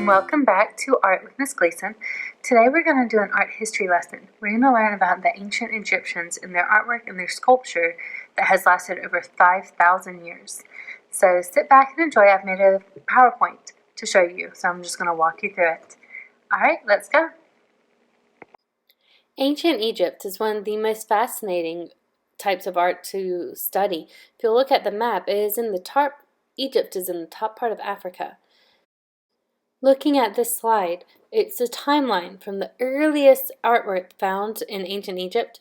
welcome back to Art with Miss Gleason. Today we're going to do an art history lesson. We're going to learn about the ancient Egyptians and their artwork and their sculpture that has lasted over 5,000 years. So sit back and enjoy. I've made a PowerPoint to show you, so I'm just going to walk you through it. Alright, let's go. Ancient Egypt is one of the most fascinating types of art to study. If you look at the map, Egypt is in the top part of Africa. Looking at this slide, it's a timeline from the earliest artwork found in ancient Egypt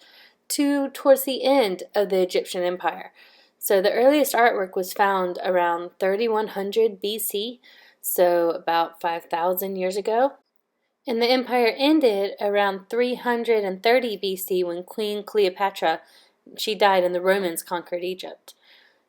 to towards the end of the Egyptian Empire. So the earliest artwork was found around 3100 BC, so about 5,000 years ago. And the empire ended around 330 BC when Queen Cleopatra, she died and the Romans conquered Egypt.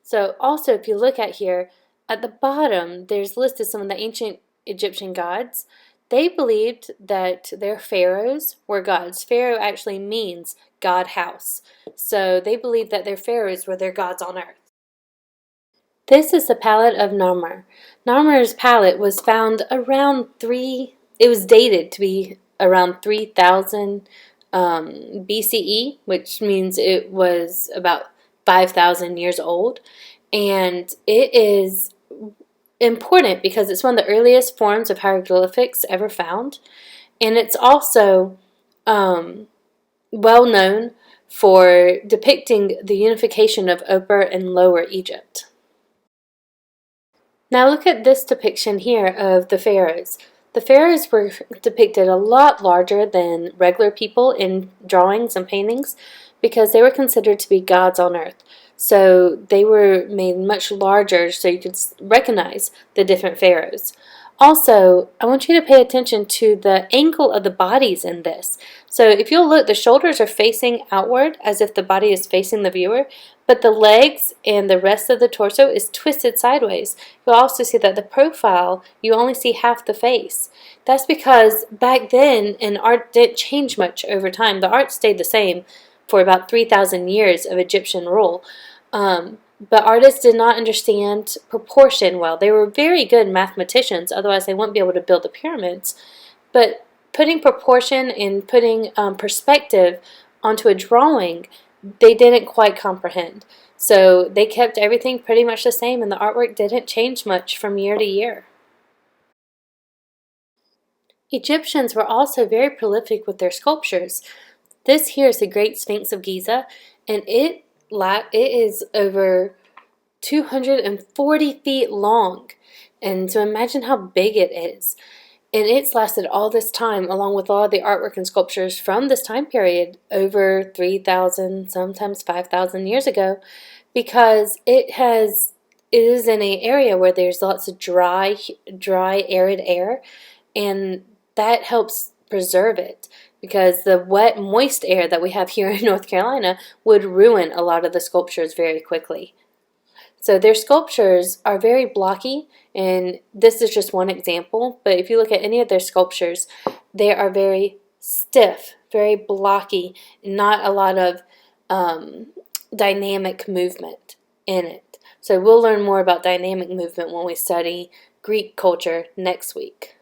So also, if you look at here, at the bottom, there's listed some of the ancient Egyptian gods. They believed that their pharaohs were gods. Pharaoh actually means God house. So they believed that their pharaohs were their gods on earth. This is the palette of Narmer. Narmer's palette was found around it was dated to be around 3000 BCE, which means it was about 5,000 years old. And it is important because it's one of the earliest forms of hieroglyphics ever found. And it's also well known for depicting the unification of Upper and Lower Egypt. Now look at this depiction here of the pharaohs. The pharaohs were depicted a lot larger than regular people in drawings and paintings because they were considered to be gods on earth. So they were made much larger so you could recognize the different pharaohs. Also, I want you to pay attention to the angle of the bodies in this. So if you'll look, the shoulders are facing outward as if the body is facing the viewer, but the legs and the rest of the torso is twisted sideways. You'll also see that the profile, you only see half the face. That's because back then, and art didn't change much over time. The art stayed the same for about 3,000 years of Egyptian rule. But artists did not understand proportion well. They were very good mathematicians, otherwise they wouldn't be able to build the pyramids. But putting proportion and putting perspective onto a drawing, they didn't quite comprehend. So they kept everything pretty much the same, and the artwork didn't change much from year to year. Egyptians were also very prolific with their sculptures. This here is the Great Sphinx of Giza, and it is over 240 feet long. And so imagine how big it is. And it's lasted all this time, along with all the artwork and sculptures from this time period, over 3,000, sometimes 5,000 years ago, because it is in an area where there's lots of dry, arid air, and that helps preserve it, because the wet, moist air that we have here in North Carolina would ruin a lot of the sculptures very quickly. So their sculptures are very blocky, and this is just one example, but if you look at any of their sculptures, they are very stiff, very blocky, not a lot of dynamic movement in it. So we'll learn more about dynamic movement when we study Greek culture next week.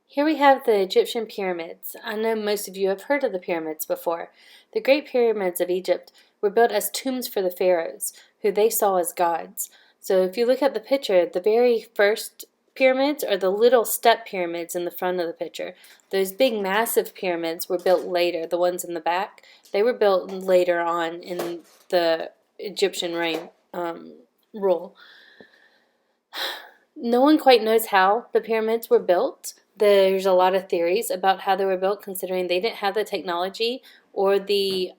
Here we have the Egyptian pyramids. I know most of you have heard of the pyramids before. The Great Pyramids of Egypt were built as tombs for the pharaohs, who they saw as gods. So if you look at the picture, the very first pyramids are the little step pyramids in the front of the picture. Those big massive pyramids were built later, the ones in the back. They were built later on in the Egyptian reign rule. No one quite knows how the pyramids were built. There's a lot of theories about how they were built, considering they didn't have the technology or the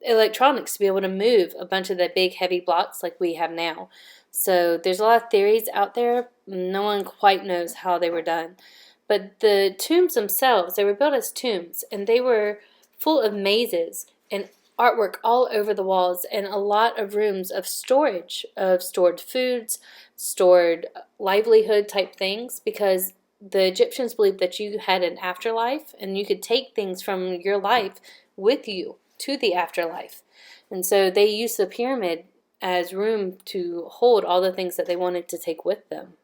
electronics to be able to move a bunch of the big heavy blocks like we have now. So there's a lot of theories out there. No one quite knows how they were done. But the tombs themselves, they were built as tombs, and they were full of mazes and artwork all over the walls, and a lot of rooms of storage, of stored foods, stored livelihood type things, because the Egyptians believed that you had an afterlife and you could take things from your life with you to the afterlife. And so they used the pyramid as room to hold all the things that they wanted to take with them.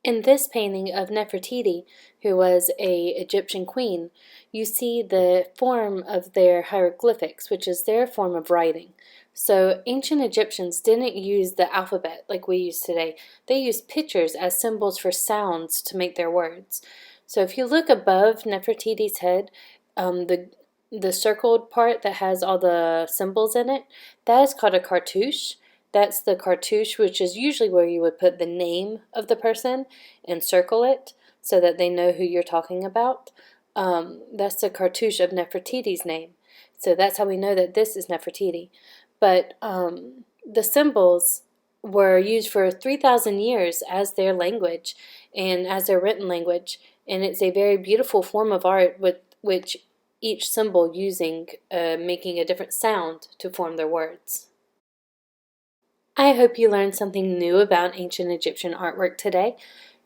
In this painting of Nefertiti, who was a Egyptian queen, you see the form of their hieroglyphics, which is their form of writing. So ancient Egyptians didn't use the alphabet like we use today. They used pictures as symbols for sounds to make their words. So if you look above Nefertiti's head, the circled part that has all the symbols in it, that is called a cartouche. That's the cartouche, which is usually where you would put the name of the person and circle it so that they know who you're talking about. That's the cartouche of Nefertiti's name. So that's how we know that this is Nefertiti. But the symbols were used for 3,000 years as their language and as their written language. And it's a very beautiful form of art with which each symbol making a different sound to form their words. I hope you learned something new about ancient Egyptian artwork today.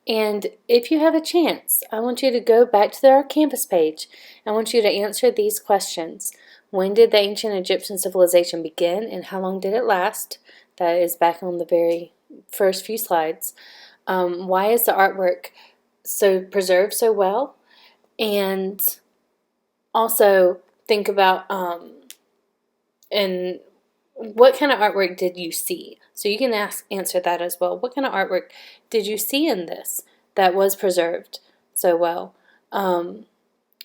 And if you have a chance, I want you to go back to our campus page. I want you to answer these questions. When did the ancient Egyptian civilization begin and how long did it last? That is back on the very first few slides. Why is the artwork preserved so well? And also think about and what kind of artwork did you see? So you can answer that as well. What kind of artwork did you see in this that was preserved so well? And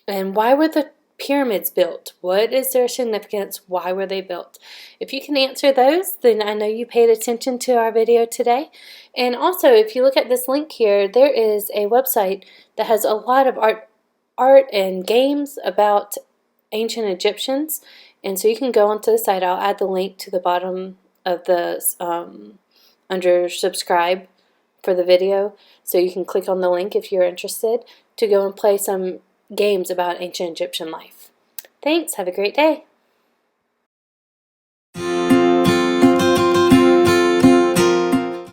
why were the pyramids built? What is their significance? Why were they built? If you can answer those, then I know you paid attention to our video today. And also, if you look at this link here, there is a website that has a lot of art and games about ancient Egyptians. And so you can go onto the site. I'll add the link to the bottom of the under subscribe for the video, so you can click on the link if you're interested to go and play some games about ancient Egyptian life. Thanks. Have a great day.